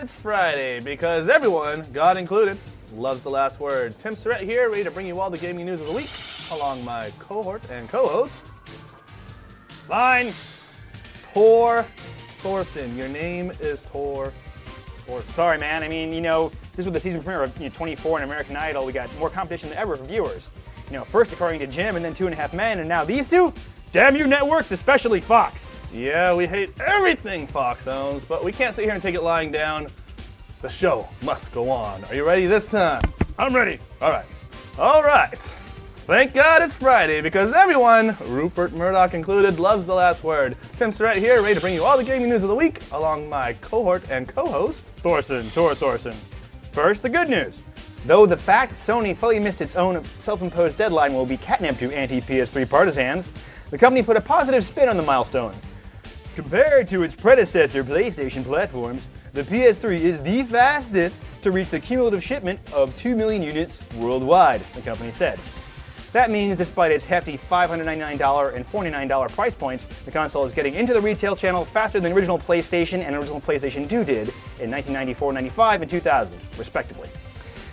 it's Friday because everyone, God included, loves the last word. Tim Surrett here, ready to bring you all the gaming news of the week, along my cohort and co-host, Line, Tor Thorson. Your name is Tor Thorson. Sorry, man. I mean, this was the season premiere of 24 and American Idol. We got more competition than ever for viewers. First according to Jim and then 2.5 Men, and now these two? Damn you networks, especially Fox. Yeah, we hate everything Fox owns, but we can't sit here and take it lying down. The show must go on. Are you ready this time? I'm ready. All right. Thank God it's Friday because everyone, Rupert Murdoch included, loves the last word. Tim Surrett here, ready to bring you all the gaming news of the week, along my cohort and co-host, Tor Thorson. First, the good news. Though the fact Sony slightly missed its own self-imposed deadline will be catnip to anti-PS3 partisans, the company put a positive spin on the milestone. Compared to its predecessor PlayStation platforms, the PS3 is the fastest to reach the cumulative shipment of 2 million units worldwide, the company said. That means despite its hefty $599 and $49 price points, the console is getting into the retail channel faster than original PlayStation and original PlayStation 2 did in 1994, 95, and 2000, respectively.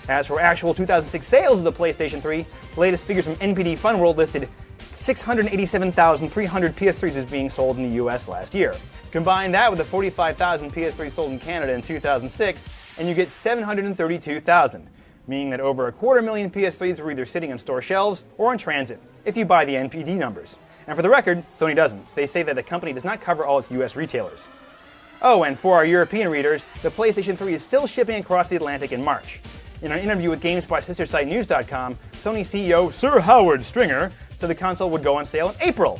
As for actual 2006 sales of the PlayStation 3, the latest figures from NPD Funworld listed 687,300 PS3s as being sold in the US last year. Combine that with the 45,000 PS3s sold in Canada in 2006, and you get 732,000, meaning that over 250,000 PS3s were either sitting on store shelves or in transit, if you buy the NPD numbers. And for the record, Sony doesn't. They say that the company does not cover all its US retailers. Oh, and for our European readers, the PlayStation 3 is still shipping across the Atlantic in March. In an interview with GameSpot sister site News.com, Sony CEO Sir Howard Stringer said the console would go on sale in April.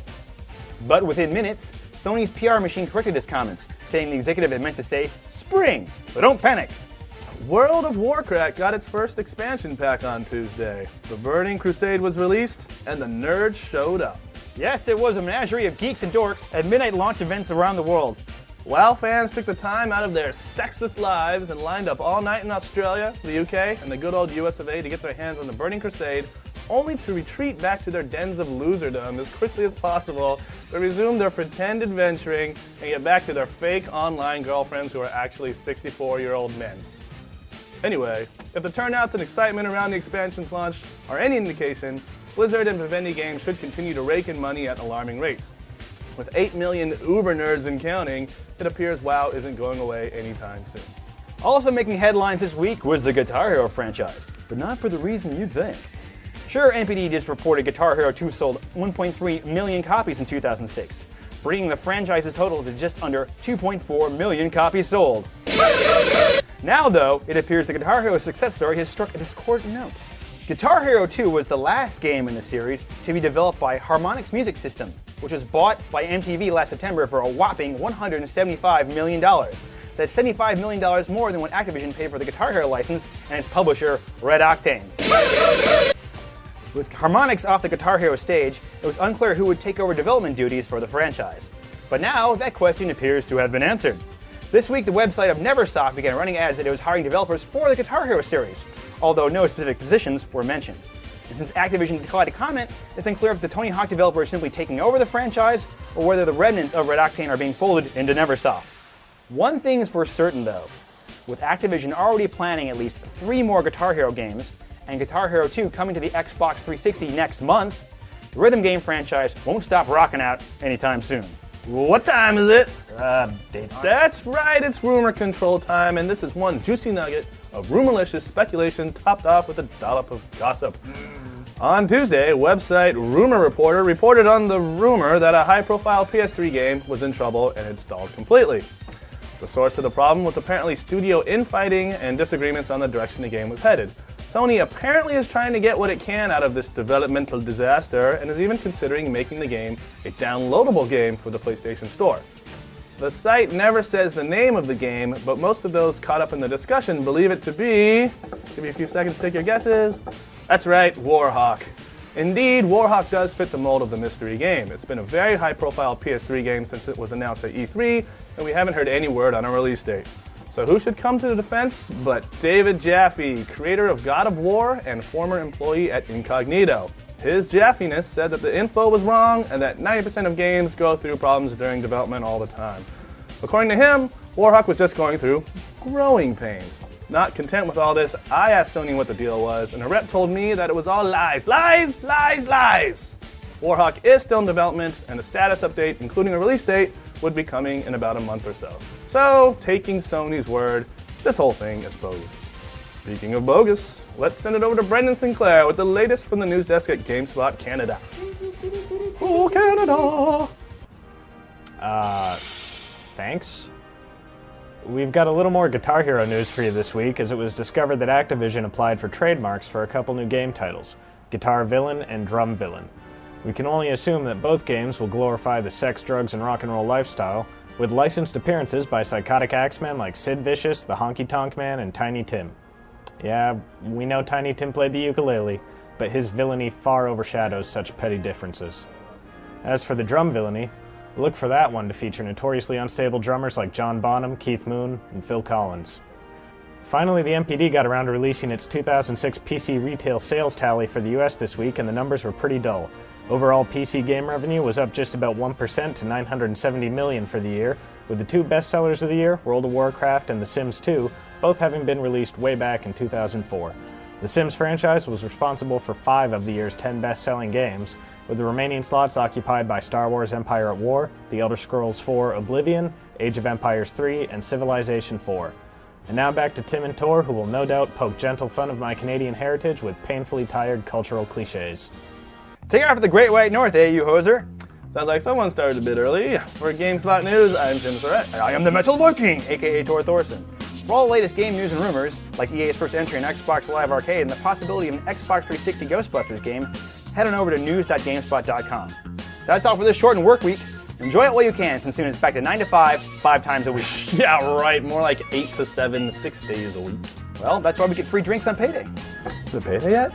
But within minutes, Sony's PR machine corrected his comments, saying the executive had meant to say spring, so don't panic. World of Warcraft got its first expansion pack on Tuesday. The Burning Crusade was released, and the nerds showed up. Yes, it was a menagerie of geeks and dorks at midnight launch events around the world. WoW fans took the time out of their sexless lives and lined up all night in Australia, the UK, and the good old US of A to get their hands on the Burning Crusade, only to retreat back to their dens of loserdom as quickly as possible to resume their pretend adventuring and get back to their fake online girlfriends who are actually 64-year-old men. Anyway, if the turnouts and excitement around the expansion's launch are any indication, Blizzard and Vivendi Games should continue to rake in money at alarming rates. With 8 million uber nerds and counting, it appears WoW isn't going away anytime soon. Also making headlines this week was the Guitar Hero franchise, but not for the reason you'd think. Sure, NPD just reported Guitar Hero 2 sold 1.3 million copies in 2006, bringing the franchise's total to just under 2.4 million copies sold. Now, though, it appears the Guitar Hero success story has struck a discordant note. Guitar Hero 2 was the last game in the series to be developed by Harmonix Music System, which was bought by MTV last September for a whopping $175 million. That's $75 million more than what Activision paid for the Guitar Hero license and its publisher, Red Octane. With Harmonix off the Guitar Hero stage, it was unclear who would take over development duties for the franchise. But now, that question appears to have been answered. This week, the website of Neversoft began running ads that it was hiring developers for the Guitar Hero series, although no specific positions were mentioned. And since Activision declined to comment, it's unclear if the Tony Hawk developer is simply taking over the franchise or whether the remnants of Red Octane are being folded into Neversoft. One thing is for certain, though. With Activision already planning at least 3 more Guitar Hero games, and Guitar Hero 2 coming to the Xbox 360 next month, the rhythm game franchise won't stop rocking out anytime soon. What time is it? Date. That's right, it's rumor control time, and this is one juicy nugget of rumorlicious speculation topped off with a dollop of gossip. On Tuesday, website Rumor Reporter reported on the rumor that a high-profile PS3 game was in trouble and had stalled completely. The source of the problem was apparently studio infighting and disagreements on the direction the game was headed. Sony apparently is trying to get what it can out of this developmental disaster and is even considering making the game a downloadable game for the PlayStation Store. The site never says the name of the game, but most of those caught up in the discussion believe it to be, give me a few seconds to take your guesses. That's right, Warhawk. Indeed, Warhawk does fit the mold of the mystery game. It's been a very high-profile PS3 game since it was announced at E3, and we haven't heard any word on a release date. So who should come to the defense but David Jaffe, creator of God of War and former employee at Incognito. His Jaffiness said that the info was wrong and that 90% of games go through problems during development all the time. According to him, Warhawk was just going through growing pains. Not content with all this, I asked Sony what the deal was, and a rep told me that it was all lies. Lies, lies, lies! Warhawk is still in development, and a status update, including a release date, would be coming in about a month or so. So, taking Sony's word, this whole thing is bogus. Speaking of bogus, let's send it over to Brendan Sinclair with the latest from the news desk at GameSpot Canada. Oh, Canada! Thanks. We've got a little more Guitar Hero news for you this week, as it was discovered that Activision applied for trademarks for a couple new game titles, Guitar Villain and Drum Villain. We can only assume that both games will glorify the sex, drugs, and rock and roll lifestyle, with licensed appearances by psychotic axemen like Sid Vicious, the Honky Tonk Man, and Tiny Tim. Yeah, we know Tiny Tim played the ukulele, but his villainy far overshadows such petty differences. As for the drum villainy, look for that one to feature notoriously unstable drummers like John Bonham, Keith Moon, and Phil Collins. Finally, the MPD got around to releasing its 2006 PC retail sales tally for the US this week, and the numbers were pretty dull. Overall PC game revenue was up just about 1% to $970 million for the year, with the two bestsellers of the year, World of Warcraft and The Sims 2, both having been released way back in 2004. The Sims franchise was responsible for 5 of the year's 10 best-selling games, with the remaining slots occupied by Star Wars Empire at War, The Elder Scrolls IV Oblivion, Age of Empires 3, and Civilization 4. And now back to Tim and Tor, who will no doubt poke gentle fun of my Canadian heritage with painfully tired cultural cliches. Take off to the Great White North, you hoser. Sounds like someone started a bit early. For GameSpot News, I'm Tim Surratt. And I am the Metal Viking, aka Tor Thorson. For all the latest game news and rumors, like EA's first entry in Xbox Live Arcade and the possibility of an Xbox 360 Ghostbusters game, head on over to news.gamespot.com. That's all for this shortened work week. Enjoy it while you can, since soon it's back to 9 to 5, 5 times a week. Yeah, right. More like 8 to 7, 6 days a week. Well, that's why we get free drinks on payday. Is it payday yet?